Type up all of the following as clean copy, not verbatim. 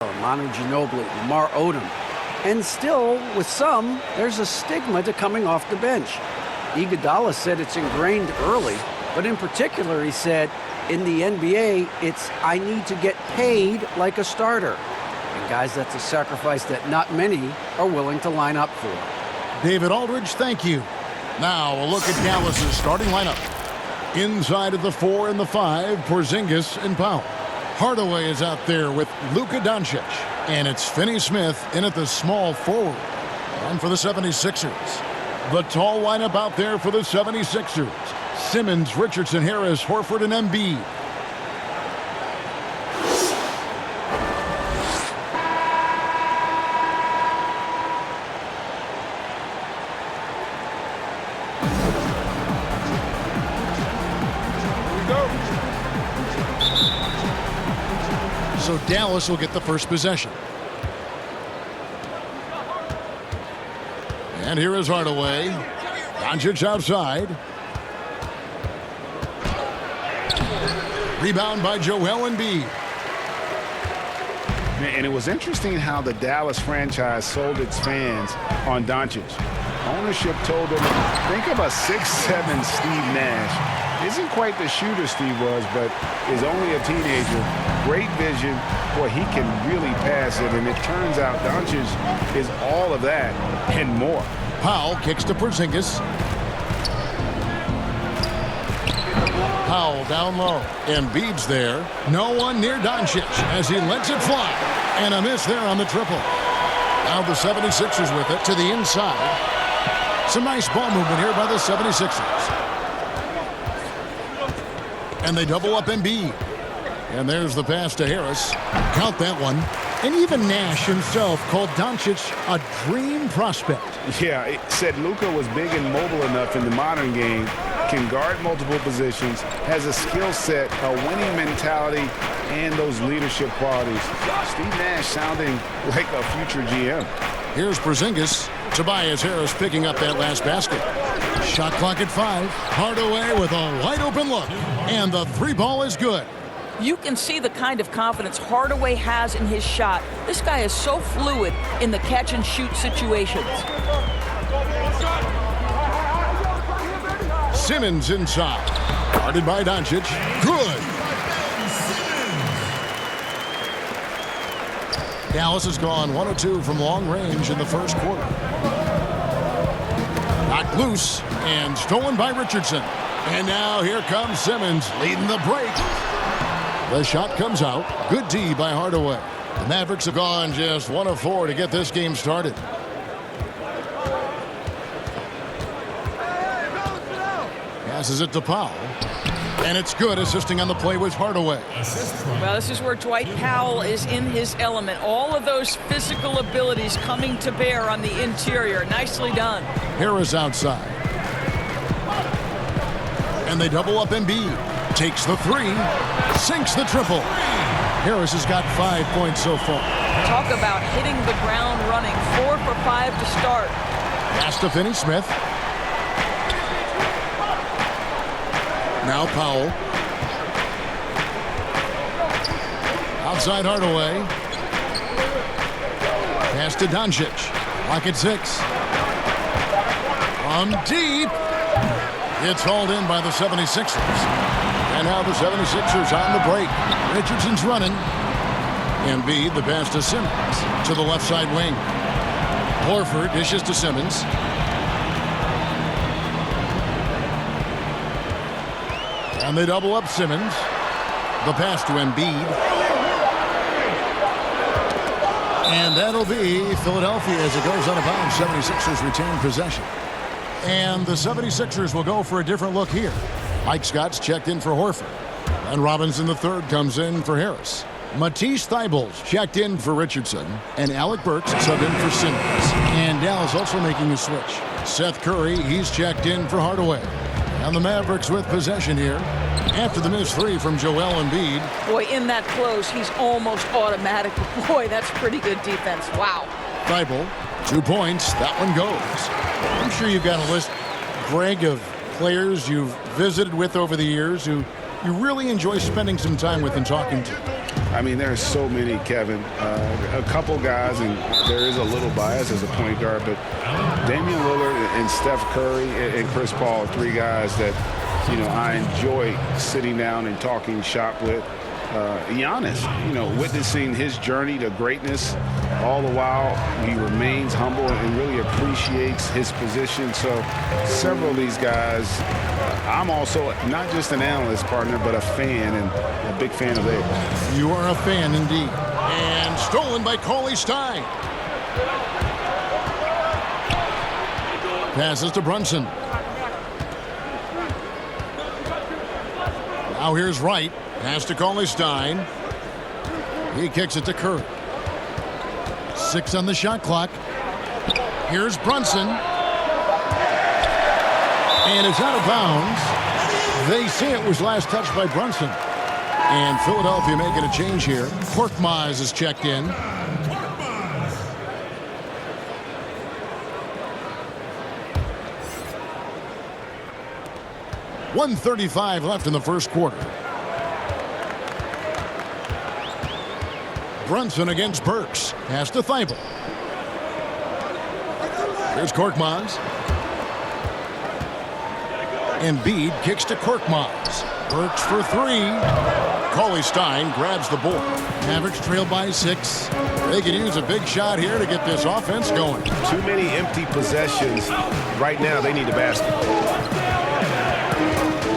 Manu Ginobili, Lamar Odom. And still, with some, there's a stigma to coming off the bench. Iguodala said it's ingrained early, but in particular, he said, in the NBA, it's I need to get paid like a starter. And guys, that's a sacrifice that not many are willing to line up for. David Aldridge, thank you. Now a look at Dallas's starting lineup. Inside of the 4 and the 5, Porzingis and Powell. Hardaway is out there with Luka Doncic. And it's Finney-Smith in at the small forward. And for the 76ers. The tall lineup out there for the 76ers. Simmons, Richardson, Harris, Horford, and Embid. So Dallas will get the first possession. And here is Hardaway. Doncic outside. Rebound by Joel Embid. And it was interesting how the Dallas franchise sold its fans on Doncic. Ownership told them, think of a 6'7" Steve Nash. Isn't quite the shooter Steve was, but is only a teenager. Great vision. Boy, he can really pass it, and it turns out Doncic is all of that and more. Powell kicks to Porzingis. Powell down low. Embiid's there. No one near Doncic as he lets it fly. And a miss there on the triple. Now the 76ers with it to the inside. Some nice ball movement here by the 76ers. And they double up Embid. And there's the pass to Harris. Count that one. And even Nash himself called Doncic a dream prospect. Yeah, it said Luka was big and mobile enough in the modern game, can guard multiple positions, has a skill set, a winning mentality, and those leadership qualities. Steve Nash sounding like a future GM. Here's Porzingis. Tobias Harris picking up that last basket. Shot clock at 5. Hardaway with a wide open look. And the 3 ball is good. You can see the kind of confidence Hardaway has in his shot. This guy is so fluid in the catch and shoot situations. Simmons inside. Guarded by Doncic. Good. Dallas has gone 1 of 2 from long range in the first quarter. Knocked loose and stolen by Richardson. And now here comes Simmons leading the break. The shot comes out. Good D by Hardaway. The Mavericks have gone just 1 of 4 to get this game started. Passes it to Powell. And it's good. Assisting on the play was Hardaway. Well, this is where Dwight Powell is in his element. All of those physical abilities coming to bear on the interior. Nicely done. Harris outside. And they double up Embid. Takes the 3. Sinks the triple. Harris has got 5 points so far. Talk about hitting the ground running. 4 for 5 to start. Pass to Finney-Smith. Now Powell. Outside Hardaway. Pass to Doncic. Lock at 6. From deep. It's hauled in by the 76ers. And now the 76ers on the break. Richardson's running. Embid, the pass to Simmons. To the left side wing. Horford dishes to Simmons. And they double up Simmons. The pass to Embid. And that'll be Philadelphia as it goes out of bounds. 76ers retain possession. And the 76ers will go for a different look here. Mike Scott's checked in for Horford. And Robinson III comes in for Harris. Matisse Thybulle's checked in for Richardson. And Alec Burks subbed in for Simmons. And Dallas also making a switch. Seth Curry, he's checked in for Hardaway. And the Mavericks with possession here. After the missed 3 from Joel Embid. Boy, in that close, he's almost automatic. Boy, that's pretty good defense. Wow. Thibault, 2 points. That one goes. I'm sure you've got a list, Greg, of players you've visited with over the years who you really enjoy spending some time with and talking to. I mean, there are so many, Kevin. A couple guys, and there is a little bias as a point guard, but Damian Lillard and Steph Curry and Chris Paul, three guys that, I enjoy sitting down and talking shop with. Giannis, witnessing his journey to greatness, all the while he remains humble and really appreciates his position. So several of these guys, I'm also not just an analyst, partner, but a fan and a big fan of theirs. You are a fan indeed. And stolen by Cauley Stein. Passes to Brunson. Now here's Wright. Pass to Cauley Stein. He kicks it to Curry. 6 on the shot clock. Here's Brunson. And it's out of bounds. They say it was last touched by Brunson. And Philadelphia making a change here. Korkmaz is checked in. .135 left in the first quarter. Brunson against Burks. Pass to Thibault. Here's Korkmaz. Embid kicks to Korkmaz. Burks for 3. Cauley Stein grabs the board. Mavericks trail by 6. They could use a big shot here to get this offense going. Too many empty possessions. Right now, they need a basket.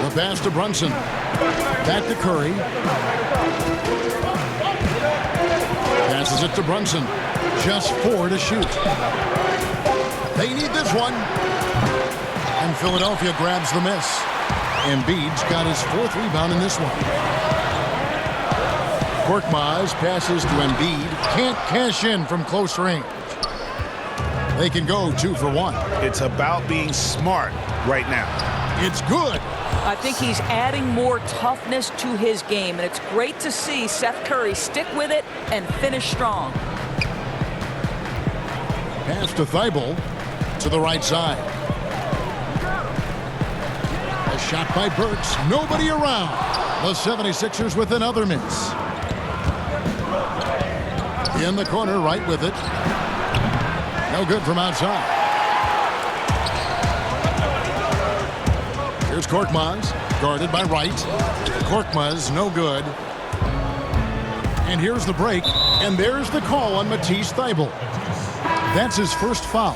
The pass to Brunson. Back to Curry. Passes it to Brunson. Just 4 to shoot. They need this one. And Philadelphia grabs the miss. Embiid's got his 4th rebound in this one. Korkmaz passes to Embid. Can't cash in from close range. They can go 2 for 1. It's about being smart right now. It's good. I think he's adding more toughness to his game, and it's great to see Seth Curry stick with it and finish strong. Pass to Thibault to the right side. A shot by Burks. Nobody around. The 76ers with another miss. In the corner, right with it. No good from outside. Here's Korkmaz, guarded by Wright. Korkmaz, no good. And here's the break, and there's the call on Matisse Thybulle. That's his first foul.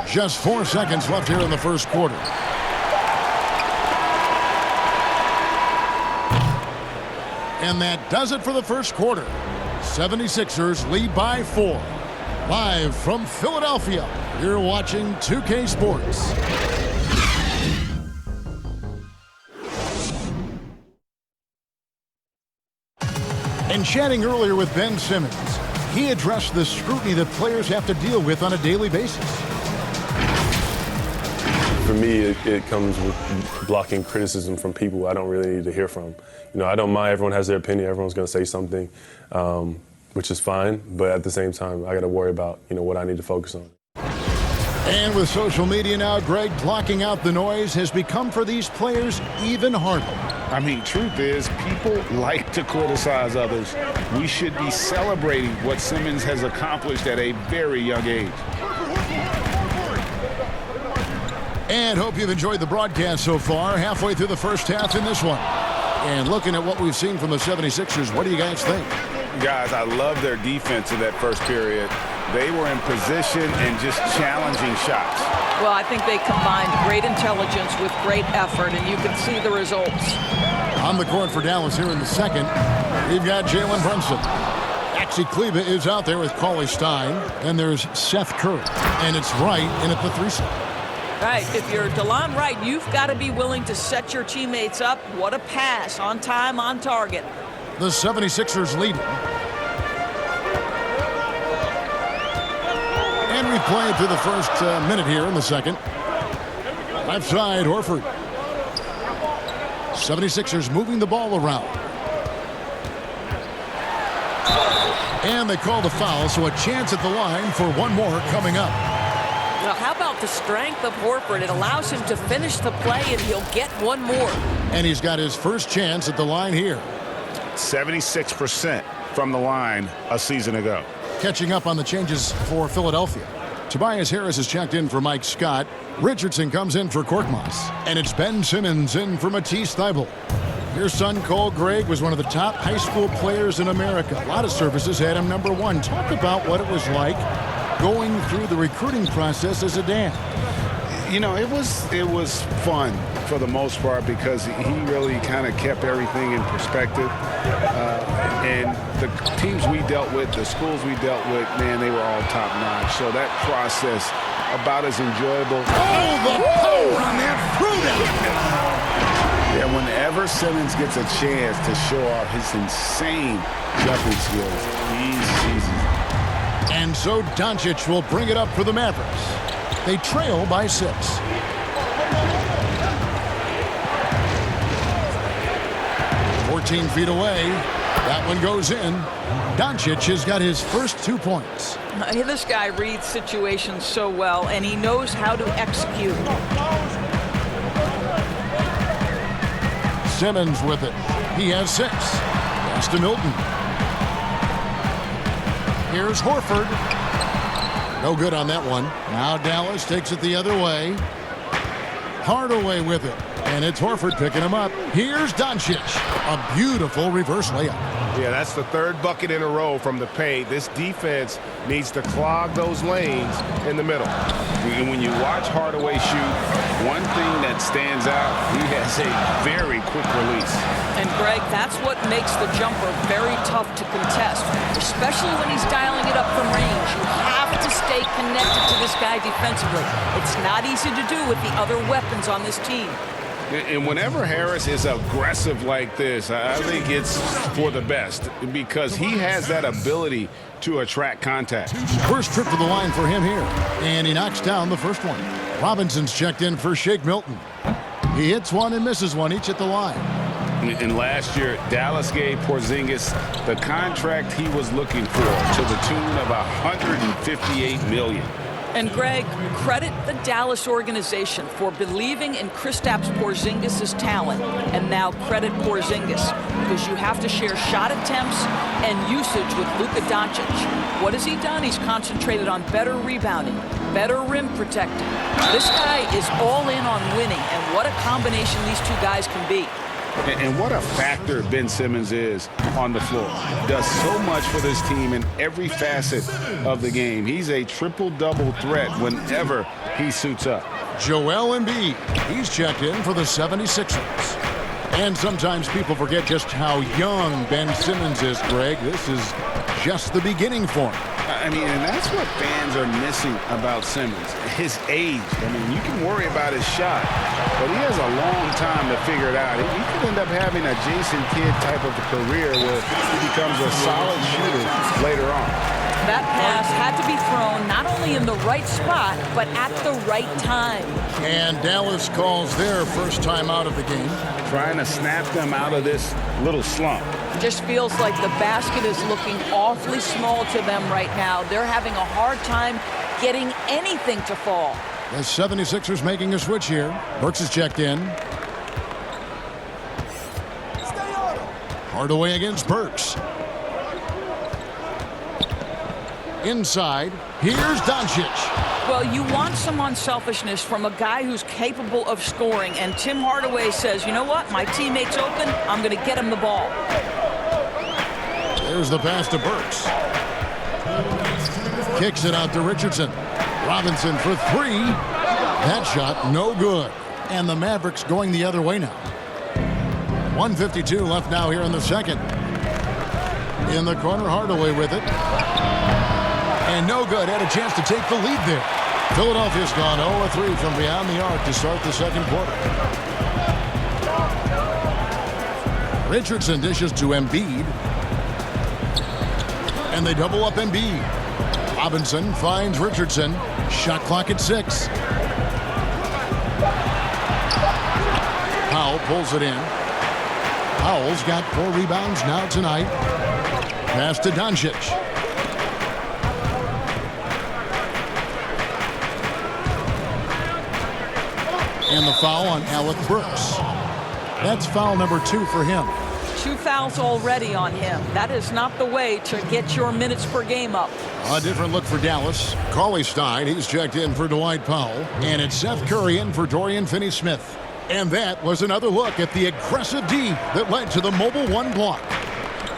Just 4 seconds left here in the first quarter. And that does it for the first quarter. 76ers lead by 4. Live from Philadelphia, you're watching 2K Sports. And chatting earlier with Ben Simmons, he addressed the scrutiny that players have to deal with on a daily basis. For me, it comes with blocking criticism from people I don't really need to hear from. I don't mind. Everyone has their opinion. Everyone's going to say something, which is fine. But at the same time, I got to worry about, what I need to focus on. And with social media now, Greg, blocking out the noise has become for these players even harder. I mean, truth is, people like to criticize others. We should be celebrating what Simmons has accomplished at a very young age. And hope you've enjoyed the broadcast so far. Halfway through the first half in this one. And looking at what we've seen from the 76ers, what do you guys think? Guys, I love their defense in that first period. They were in position and just challenging shots. Well, I think they combined great intelligence with great effort, and you can see the results. On the court for Dallas here in the second, we've got Jalen Brunson. Maxi Kleber is out there with Cauley Stein. And there's Seth Curry. And it's Wright in at the 3 slot. Right, if you're DeLon Wright, you've got to be willing to set your teammates up. What a pass, on time, on target. The 76ers lead. And we play through the first minute here in the second. Left side, Horford. 76ers moving the ball around. And they call the foul, so a chance at the line for one more coming up. Now, how about the strength of Horford? It allows him to finish the play, and he'll get one more. And he's got his first chance at the line here. 76% from the line a season ago. Catching up on the changes for Philadelphia. Tobias Harris is checked in for Mike Scott. Richardson comes in for Korkmaz. And it's Ben Simmons in for Matisse Thybulle. Your son, Cole Gregg, was one of the top high school players in America. A lot of services had him #1. Talk about what it was like going through the recruiting process as a dad. You know, it was fun for the most part because he really kind of kept everything in perspective. And the teams we dealt with, the schools we dealt with, man, they were all top-notch. So that process, about as enjoyable. Oh, the power on that fruit! Yeah, whenever Simmons gets a chance to show off his insane jumping skills, he seizes it. And so Doncic will bring it up for the Mavericks. They trail by 6. 14 feet away. That one goes in. Doncic has got his first 2 points. This guy reads situations so well, and he knows how to execute. Simmons with it. He has 6. Pass to Milton. Here's Horford. No good on that one. Now Dallas takes it the other way. Hardaway with it. And it's Horford picking him up. Here's Doncic. A beautiful reverse layup. Yeah, that's the 3rd bucket in a row from the paint. This defense needs to clog those lanes in the middle. When you watch Hardaway shoot, one thing that stands out, he has a very quick release. And, Greg, that's what makes the jumper very tough to contest, especially when he's dialing it up from range. You have to stay connected to this guy defensively. It's not easy to do with the other weapons on this team. And whenever Harris is aggressive like this, I think it's for the best because he has that ability to attract contact. First trip to the line for him here. And he knocks down the first one. Robinson's checked in for Shake Milton. He hits one and misses one, each at the line. And last year, Dallas gave Porzingis the contract he was looking for to the tune of $158 million. And, Greg, credit the Dallas organization for believing in Kristaps Porzingis' talent. And now credit Porzingis because you have to share shot attempts and usage with Luka Doncic. What has he done? He's concentrated on better rebounding, better rim protecting. This guy is all in on winning, and what a combination these two guys can be. And what a factor Ben Simmons is on the floor. Does so much for this team in every facet of the game. He's a triple-double threat whenever he suits up. Joel Embid, he's checked in for the 76ers. And sometimes people forget just how young Ben Simmons is, Greg. This is just the beginning for him. I mean, and that's what fans are missing about Simmons, his age. I mean, you can worry about his shot, but he has a long time to figure it out. He could end up having a Jason Kidd type of a career where he becomes a solid shooter later on. That pass had to be thrown not only in the right spot, but at the right time. And Dallas calls their first time out of the game. Trying to snap them out of this little slump. Just feels like the basket is looking awfully small to them right now. They're having a hard time getting anything to fall. The 76ers making a switch here. Burks is checked in. Hardaway against Burks. Inside, here's Doncic. Well, you want some unselfishness from a guy who's capable of scoring, and Tim Hardaway says, you know what, my teammate's open, I'm going to get him the ball. There's the pass to Burks. Kicks it out to Richardson. Robinson for 3. That shot, no good. And the Mavericks going the other way now. 1:52 left now here in the second. In the corner, Hardaway with it. And no good. Had a chance to take the lead there. Philadelphia's gone 0-3 from beyond the arc to start the second quarter. Richardson dishes to Embid. And they double up Embid. Robinson finds Richardson. Shot clock at 6. Powell pulls it in. Powell's got 4 rebounds now tonight. Pass to Doncic. And the foul on Alec Burks. That's foul number 2 for him. 2 fouls already on him. That is not the way to get your minutes per game up. A different look for Dallas. Cauley Stein, he's checked in for Dwight Powell. And it's Seth Curry in for Dorian Finney-Smith. And that was another look at the aggressive D that led to the mobile 1 block.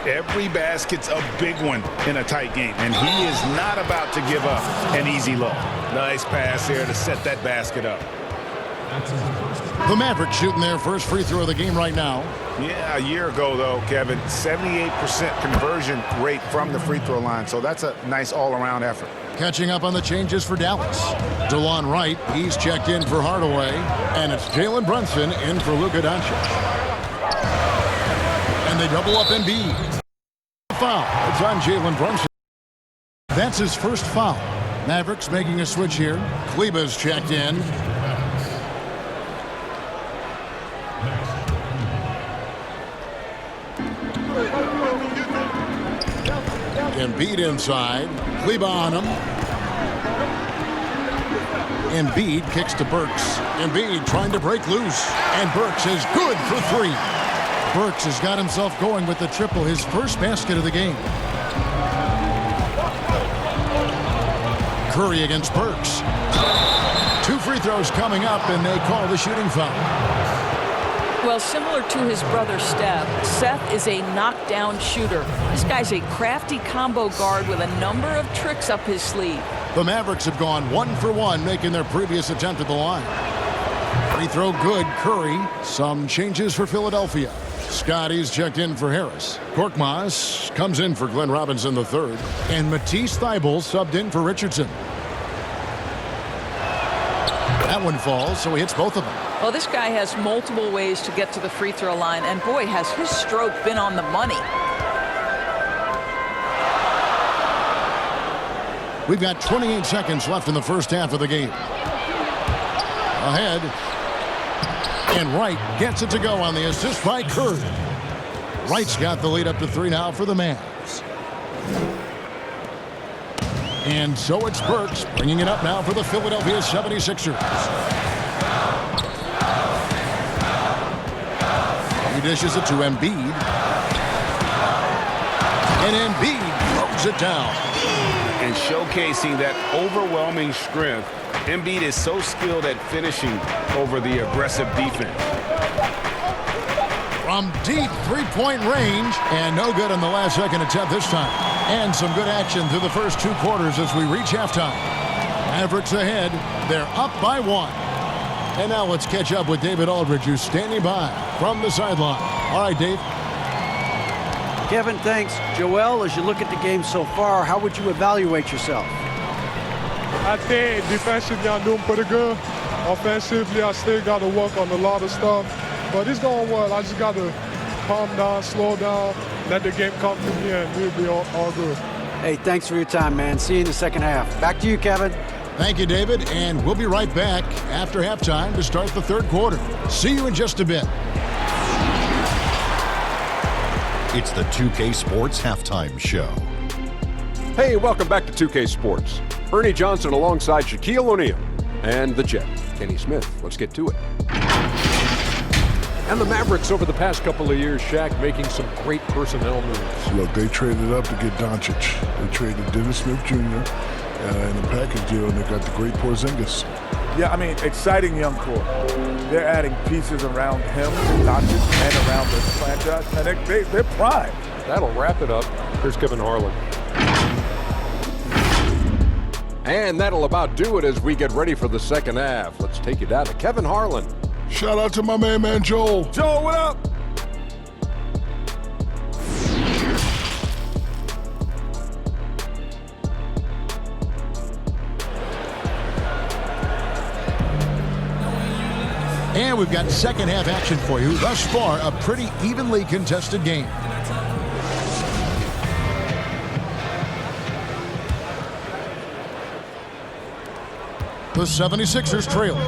Every basket's a big one in a tight game, and he is not about to give up an easy look. Nice pass here to set that basket up. The Mavericks shooting their first free throw of the game right now. Yeah, a year ago, though, Kevin, 78% conversion rate from the free throw line, so that's a nice all-around effort. Catching up on the changes for Dallas. DeLon Wright, he's checked in for Hardaway, and it's Jalen Brunson in for Luka Doncic. And they double up Embid. Foul. It's on Jalen Brunson. That's his first foul. Mavericks making a switch here. Kleba's checked in. Embid inside. Kleba on him. Embid kicks to Burks. Embid trying to break loose. And Burks is good for 3. Burks has got himself going with the triple, his first basket of the game. Curry against Burks. 2 free throws coming up, and they call the shooting foul. Well, similar to his brother Steph, Seth is a knockdown shooter. This guy's a crafty combo guard with a number of tricks up his sleeve. The Mavericks have gone 1 for 1, making their previous attempt at the line. Free throw good, Curry. Some changes for Philadelphia. Scotty's checked in for Harris. Korkmaz comes in for Glenn Robinson III. And Matisse Thybulle subbed in for Richardson. That one falls, so he hits both of them. Well, this guy has multiple ways to get to the free throw line, and boy, has his stroke been on the money. We've got 28 seconds left in the first half of the game. Ahead. And Wright gets it to go on the assist by Curry. Wright's got the lead up to 3 now for the Mavs. And so it's Burks bringing it up now for the Philadelphia 76ers. He dishes it to Embid. And Embid throws it down. And showcasing that overwhelming strength, Embid is so skilled at finishing over the aggressive defense. From deep three-point range, and no good on the last second attempt this time. And some good action through the first 2 quarters as we reach halftime. Mavericks ahead. They're up by 1. And now let's catch up with David Aldridge, who's standing by from the sideline. All right, Dave. Kevin, thanks. Joel, as you look at the game so far, how would you evaluate yourself? I think defensively I'm doing pretty good. Offensively, I still got to work on a lot of stuff. But it's going well. I just got to calm down, slow down, let the game come to me, and we'll be all good. Hey, thanks for your time, man. See you in the second half. Back to you, Kevin. Thank you, David. And we'll be right back after halftime to start the third quarter. See you in just a bit. It's the 2K Sports Halftime Show. Hey, welcome back to 2K Sports. Ernie Johnson alongside Shaquille O'Neal and the Jet, Kenny Smith. Let's get to it. And the Mavericks over the past couple of years, Shaq, making some great personnel moves. Look, they traded up to get Doncic. They traded Dennis Smith Jr. In a package deal, and they got the great Porzingis. Yeah, I mean, exciting young core. They're adding pieces around him, Doncic, and around this franchise, and they're primed. That'll wrap it up. Here's Kevin Harlan. And that'll about do it as we get ready for the second half. Let's take you down to Kevin Harlan. Shout out to my man Joel. Joel, what up? And we've got second half action for you. Thus far, a pretty evenly contested game. The 76ers trailing.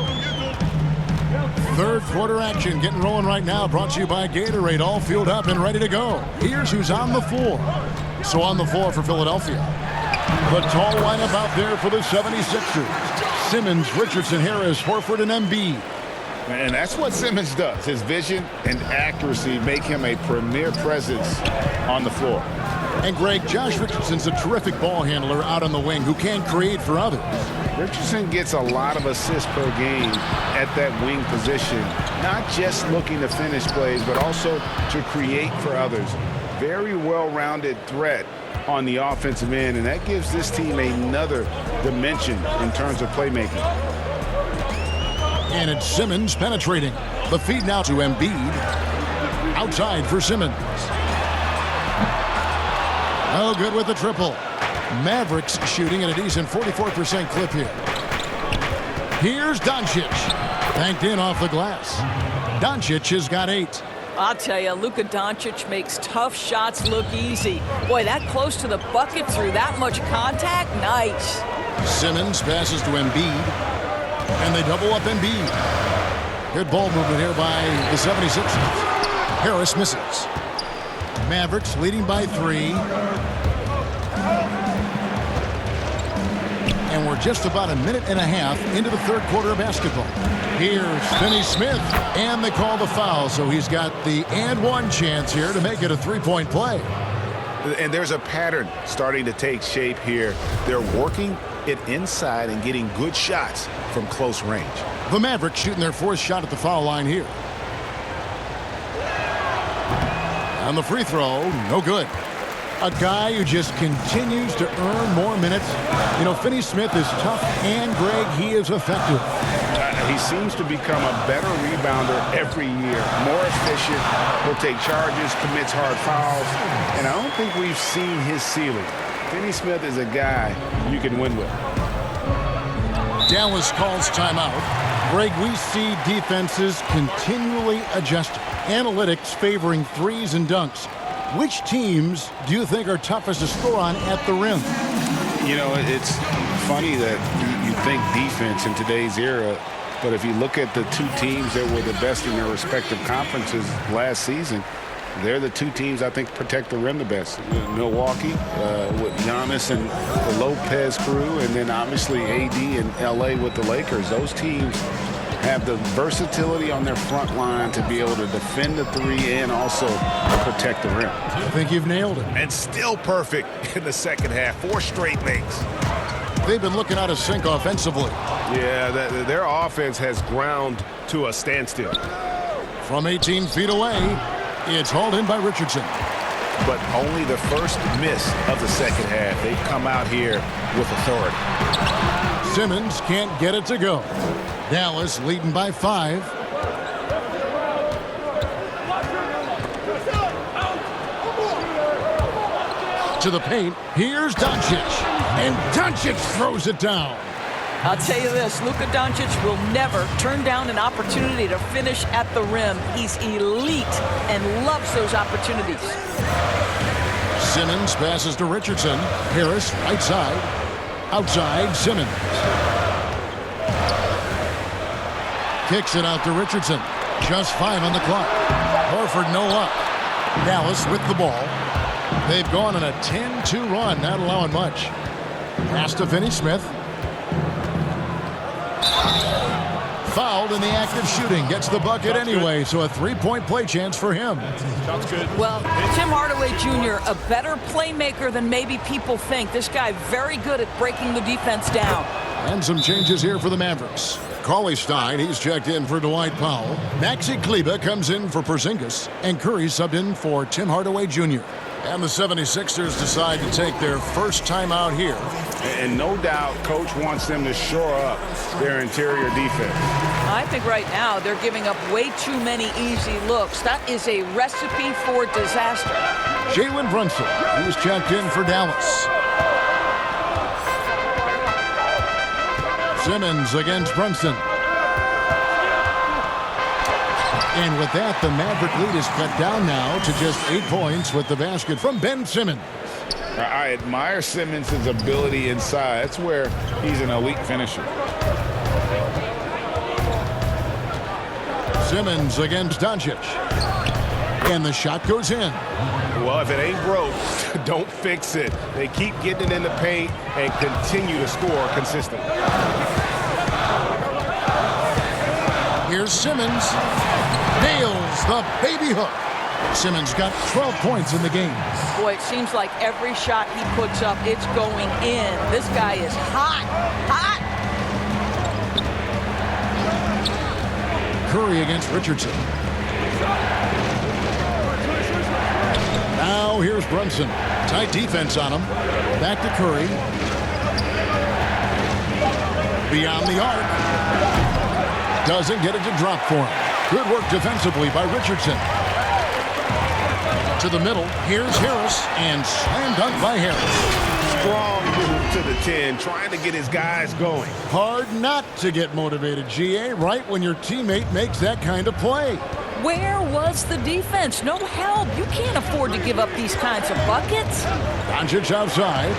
Third quarter action getting rolling right now, brought to you by Gatorade, all fueled up and ready to go. Here's who's on the floor. So on the floor for Philadelphia. The tall lineup out there for the 76ers. Simmons, Richardson, Harris, Horford, and Embid. And that's what Simmons does. His vision and accuracy make him a premier presence on the floor. And Greg, Josh Richardson's a terrific ball handler out on the wing who can create for others. Richardson gets a lot of assists per game at that wing position, not just looking to finish plays, but also to create for others. Very well-rounded threat on the offensive end, and that gives this team another dimension in terms of playmaking. And it's Simmons penetrating. The feed now to Embid. Outside for Simmons. Oh, good with the triple. Mavericks shooting at a decent 44% clip here. Here's Doncic. Banked in off the glass. Doncic has got 8. I'll tell you, Luka Doncic makes tough shots look easy. Boy, that close to the bucket through that much contact, nice. Simmons passes to Embid. And they double up Embid. Good ball movement here by the 76ers. Harris misses. Mavericks leading by 3. And we're just about a minute and a half into the third quarter of basketball. Here's Finney Smith, and they call the foul, so he's got the and one chance here to make it a three-point play. And there's a pattern starting to take shape here. They're working it inside and getting good shots from close range. The Mavericks shooting their 4th shot at the foul line here. On the free throw, no good. A guy who just continues to earn more minutes. You know, Finney Smith is tough, and Greg, he is effective. He seems to become a better rebounder every year. More efficient, will take charges, commits hard fouls, and I don't think we've seen his ceiling. Finney Smith is a guy you can win with. Dallas calls timeout. Greg, we see defenses continually adjusting. Analytics favoring threes and dunks. Which teams do you think are toughest to score on at the rim? You know, it's funny that you think defense in today's era, but if you look at the two teams that were the best in their respective conferences last season, they're the two teams I think protect the rim the best. Milwaukee with Giannis and the Lopez crew, and then obviously AD and LA with the Lakers. Those teams have the versatility on their front line to be able to defend the 3 and also protect the rim. I think you've nailed it. And still perfect in the second half. 4 straight makes. They've been looking out of sync offensively. Yeah, their offense has ground to a standstill. From 18 feet away, it's hauled in by Richardson. But only the first miss of the second half. They've come out here with authority. Simmons can't get it to go. Dallas leading by 5. To the paint. Here's Doncic. And Doncic throws it down. I'll tell you this, Luka Doncic will never turn down an opportunity to finish at the rim. He's elite and loves those opportunities. Simmons passes to Richardson. Harris, right side. Outside, Simmons. Kicks it out to Richardson. Just 5 on the clock. Horford no up. Dallas with the ball. They've gone on a 10-2 run, not allowing much. Pass to Finney Smith. Fouled in the act of shooting. Gets the bucket anyway, so a 3-point play chance for him. Sounds good. Well, Tim Hardaway Jr., a better playmaker than maybe people think. This guy very good at breaking the defense down. And some changes here for the Mavericks. Cauley Stein, he's checked in for Dwight Powell. Maxi Kleber comes in for Porzingis. And Curry subbed in for Tim Hardaway Jr. And the 76ers decide to take their first time out here. And no doubt, Coach wants them to shore up their interior defense. I think right now they're giving up way too many easy looks. That is a recipe for disaster. Jalen Brunson, he's checked in for Dallas. Simmons against Brunson. And with that, the Maverick lead is cut down now to just 8 points with the basket from Ben Simmons. I admire Simmons' ability inside. That's where he's an elite finisher. Simmons against Doncic. And the shot goes in. Well, if it ain't broke, don't fix it. They keep getting it in the paint and continue to score consistently. Here's Here's Simmons. Nails the baby hook. Simmons got 12 points in the game. Boy, it seems like every shot he puts up, it's going in. This guy is hot, hot. Curry against Richardson. Now here's Brunson. Tight defense on him. Back to Curry. Beyond the arc. Doesn't get it to drop for him. Good work defensively by Richardson. To the middle. Here's Harris. And slam dunk by Harris. Strong move to the 10, trying to get his guys going. Hard not to get motivated, GA, right when your teammate makes that kind of play. Where was the defense? No help. You can't afford to give up these kinds of buckets. Doncic outside.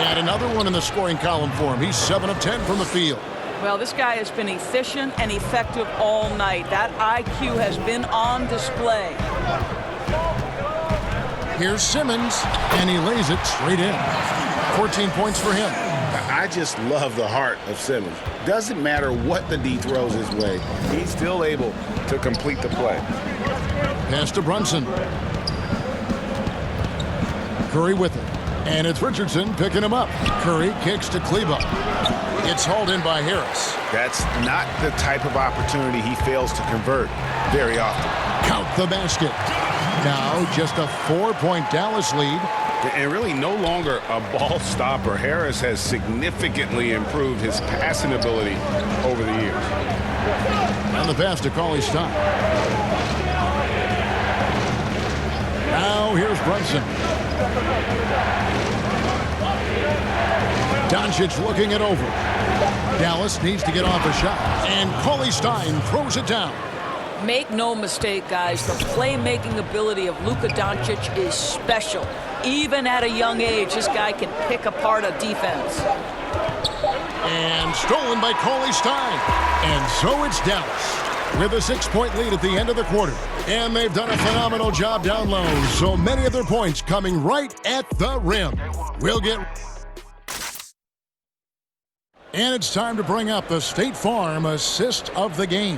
And another one in the scoring column for him. He's 7 of 10 from the field. Well, this guy has been efficient and effective all night. That IQ has been on display. Here's Simmons, and he lays it straight in. 14 points for him. I just love the heart of Simmons. Doesn't matter what the D throws his way, he's still able to complete the play. Pass to Brunson. Curry with it. And it's Richardson picking him up. Curry kicks to Kleber. It's hauled in by Harris. That's not the type of opportunity he fails to convert very often. Count the basket. Now just a 4-point Dallas lead. And really no longer a ball stopper. Harris has significantly improved his passing ability over the years. And the pass to Cauley-Stein. Now here's Brunson. Doncic looking it over. Dallas needs to get off a shot. And Cauley-Stein throws it down. Make no mistake, guys, the playmaking ability of Luka Doncic is special. Even at a young age, this guy can pick apart a defense. And stolen by Cauley-Stein. And so it's Dallas with a 6-point lead at the end of the quarter. And they've done a phenomenal job down low. So many of their points coming right at the rim. We'll get... And it's time to bring up the State Farm assist of the game.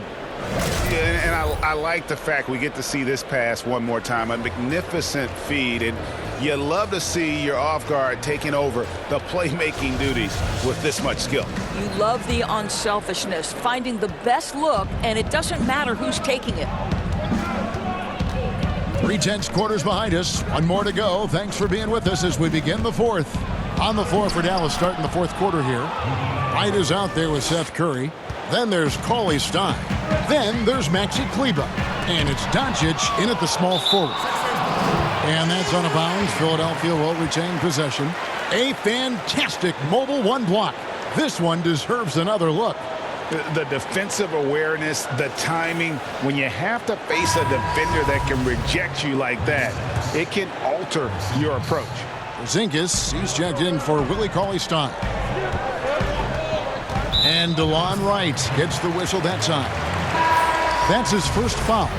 Yeah, and I like the fact we get to see this pass one more time. A magnificent feed, and you love to see your off guard taking over the playmaking duties with this much skill. You love the unselfishness, finding the best look, and it doesn't matter who's taking it. 3/10 quarters behind us. One more to go. Thanks for being with us as we begin the fourth. On the floor for Dallas starting the fourth quarter here. Wright is out there with Seth Curry. Then there's Cauley-Stein. Then there's Maxi Kleber. And it's Doncic in at the small forward. And that's on a bounds. Philadelphia will retain possession. A fantastic mobile one block. This one deserves another look. The defensive awareness, the timing, when you have to face a defender that can reject you like that, it can alter your approach. Porzingis, he's checked in for Willie Cauley-Stein. And DeLon Wright gets the whistle that time. That's his first foul.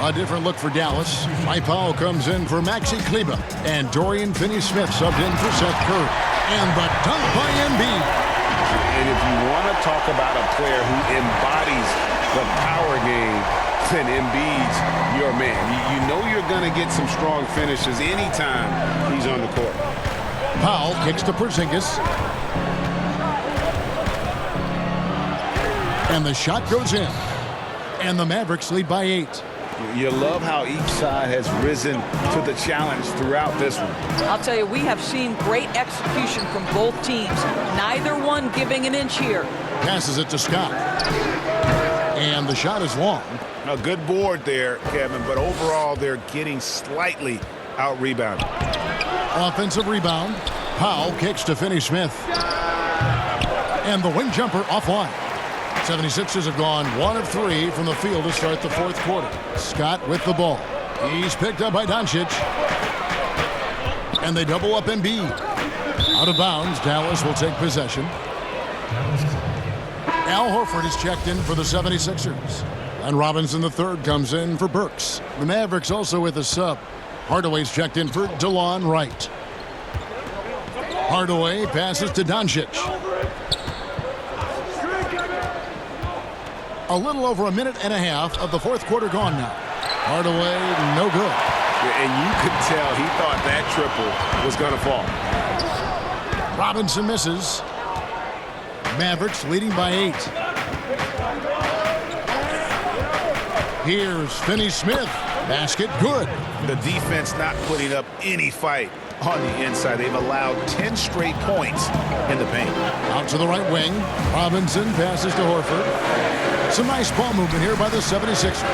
A different look for Dallas. Mike Powell comes in for Maxi Kleber. And Dorian Finney-Smith subbed in for Seth Curry. And the dunk by Embid. And if you want to talk about a player who embodies the power game, then Embiid's your man. You know you're going to get some strong finishes anytime he's on the court. Powell kicks to Porzingis. And the shot goes in. And the Mavericks lead by 8. You love how each side has risen to the challenge throughout this one. I'll tell you, we have seen great execution from both teams. Neither one giving an inch here. Passes it to Scott. And the shot is long. A good board there, Kevin, but overall they're getting slightly out-rebounded. Offensive rebound. Powell kicks to Finney-Smith. And the wing jumper offline. 76ers have gone 1 of 3 from the field to start the fourth quarter. Scott with the ball. He's picked up by Doncic. And they double up Embiid. Out of bounds, Dallas will take possession. Al Horford is checked in for the 76ers. And Robinson III comes in for Burks. The Mavericks also with a sub. Hardaway's checked in for DeLon Wright. Hardaway passes to Doncic. A little over a minute and a half of the fourth quarter gone now. Hardaway, no good. And you could tell he thought that triple was going to fall. Robinson misses. Mavericks leading by 8. Here's Finney-Smith. Basket good. The defense not putting up any fight on the inside. They've allowed 10 straight points in the paint. Out to the right wing. Robinson passes to Horford. Some nice ball movement here by the 76ers.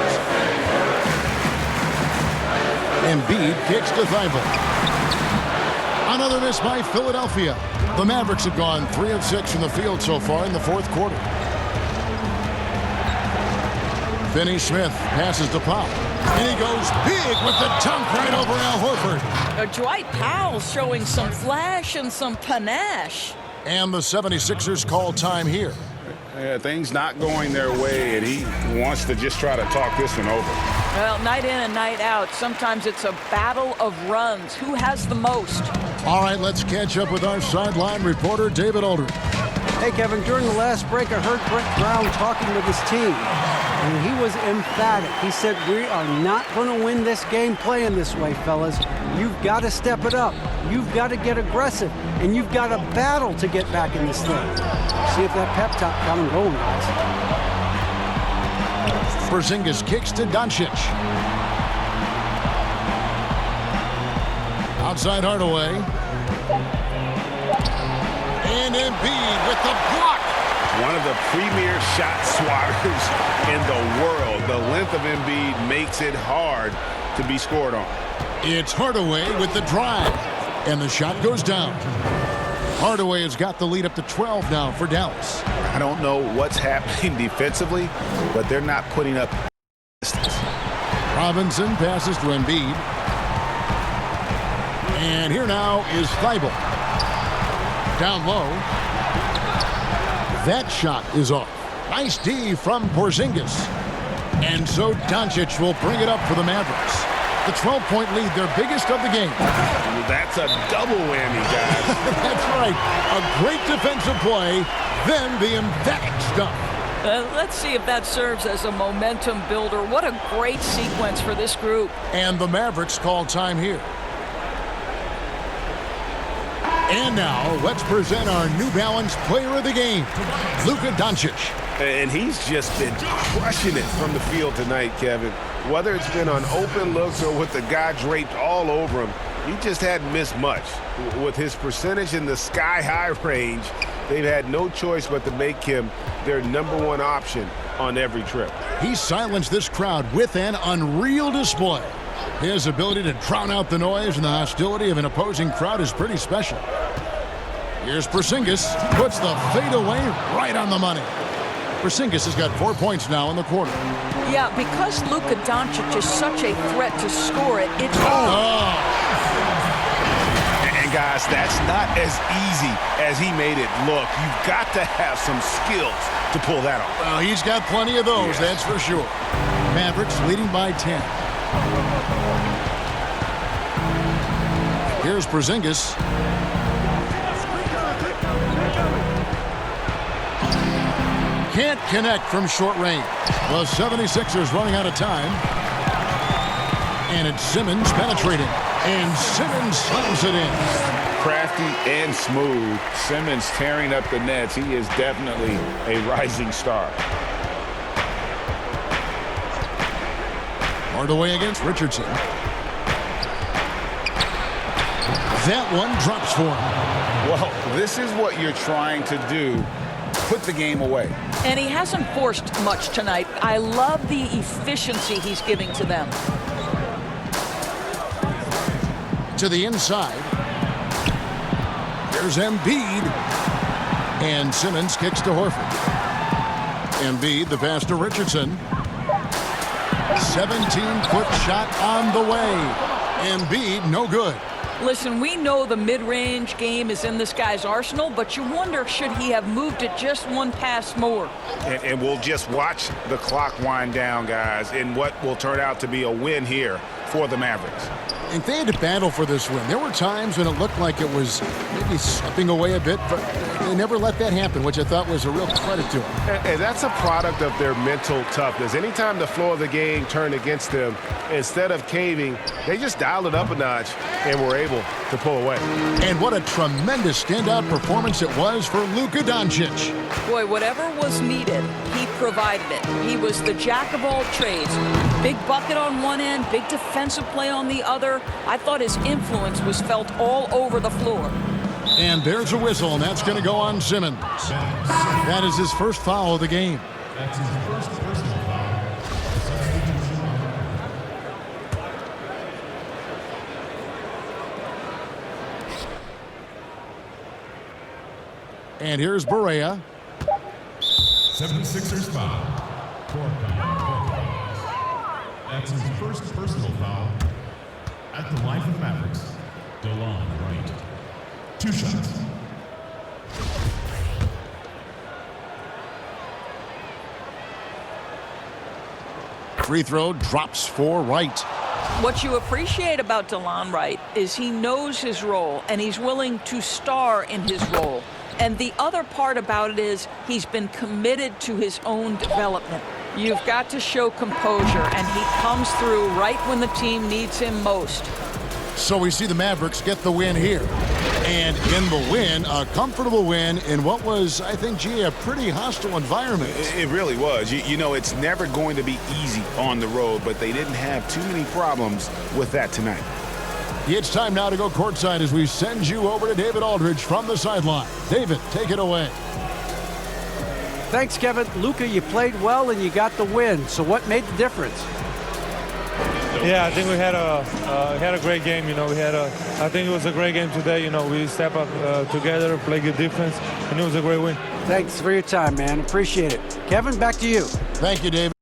Embid kicks to Thibault. Another miss by Philadelphia. The Mavericks have gone 3 of 6 from the field so far in the fourth quarter. Finney-Smith passes to Powell. And he goes big with the dunk right over Al Horford. Dwight Powell showing some flash and some panache. And the 76ers call time here. Yeah, things not going their way, and he wants to just try to talk this one over. Well, night in and night out, sometimes it's a battle of runs. Who has the most? All right, let's catch up with our sideline reporter, David Aldridge. Hey, Kevin, during the last break, I heard Brett Brown talking with his team, and he was emphatic. He said, we are not going to win this game playing this way, fellas. You've got to step it up. You've got to get aggressive, and you've got to battle to get back in this thing. See if that pep talk got him going, guys. Porzingis kicks to Doncic. Outside Hardaway. And Embid with the block. One of the premier shot swatters in the world. The length of Embid makes it hard to be scored on. It's Hardaway with the drive. And the shot goes down. Hardaway has got the lead up to 12 now for Dallas. I don't know what's happening defensively, but they're not putting up distance. Robinson passes to Embid. And here now is Thibault. Down low. That shot is off. Nice D from Porzingis. And so Doncic will bring it up for the Mavericks. The 12-point lead, their biggest of the game. That's a double whammy, guys. That's right. A great defensive play, then the emphatic stuff. Let's see if that serves as a momentum builder. What a great sequence for this group. And the Mavericks call time here. And now, let's present our New Balance player of the game, Luka Doncic. And he's just been crushing it from the field tonight, Kevin. Whether it's been on open looks or with the guy draped all over him, he just hadn't missed much. With his percentage in the sky-high range, they've had no choice but to make him their #1 option on every trip. He silenced this crowd with an unreal display. His ability to drown out the noise and the hostility of an opposing crowd is pretty special. Here's Porzingis, puts the fadeaway right on the money. Porzingis has got 4 points now in the quarter. Yeah, because Luka Doncic is such a threat to score it, it's And guys, that's not as easy as he made it look. You've got to have some skills to pull that off. Well, he's got plenty of those, that's for sure. Mavericks leading by 10. Here's Porzingis. Can't connect from short range. The 76ers running out of time. And it's Simmons penetrating. And Simmons slams it in. Crafty and smooth. Simmons tearing up the nets. He is definitely a rising star. Hardaway against Richardson. That one drops for him. Well, this is what you're trying to do. Put the game away. And he hasn't forced much tonight. I love the efficiency he's giving to them. To the inside. Here's Embid. And Simmons kicks to Horford. Embid, the pass to Richardson. 17-foot shot on the way. Embid, no good. Listen, we know the mid-range game is in this guy's arsenal, but you wonder, should he have moved it just one pass more? And we'll just watch the clock wind down, guys, in what will turn out to be a win here for the Mavericks. And they had to battle for this win. There were times when it looked like it was maybe slipping away a bit, but they never let that happen, which I thought was a real credit to them. And that's a product of their mental toughness. Anytime the flow of the game turned against them, instead of caving, they just dialed it up a notch and were able to pull away. And what a tremendous standout performance it was for Luka Doncic. Boy, whatever was needed, he provided it. He was the jack of all trades. Big bucket on one end, big defensive play on the other. I thought his influence was felt all over the floor. And there's a whistle, and that's going to go on Simmons. That is his first foul of the game. That's his first personal foul. And here's Barea. 76ers foul. Court foul. That's his first personal foul at the line for the Mavericks. DeLon Wright. 2 shots. Free throw drops for Wright. What you appreciate about DeLon Wright is he knows his role and he's willing to star in his role. And the other part about it is he's been committed to his own development. You've got to show composure, and he comes through right when the team needs him most. So we see the Mavericks get the win here. And in the win, a comfortable win in what was, I think, G, a pretty hostile environment. It really was. You know, it's never going to be easy on the road, but they didn't have too many problems with that tonight. It's time now to go courtside as we send you over to David Aldridge from the sideline. David, take it away. Thanks, Kevin. Luka, you played well and you got the win. So what made the difference? Yeah, I think we had a great game. You know, I think it was a great game today. You know, we step up together, play good defense, and it was a great win. Thanks for your time, man. Appreciate it. Kevin, back to you. Thank you, David.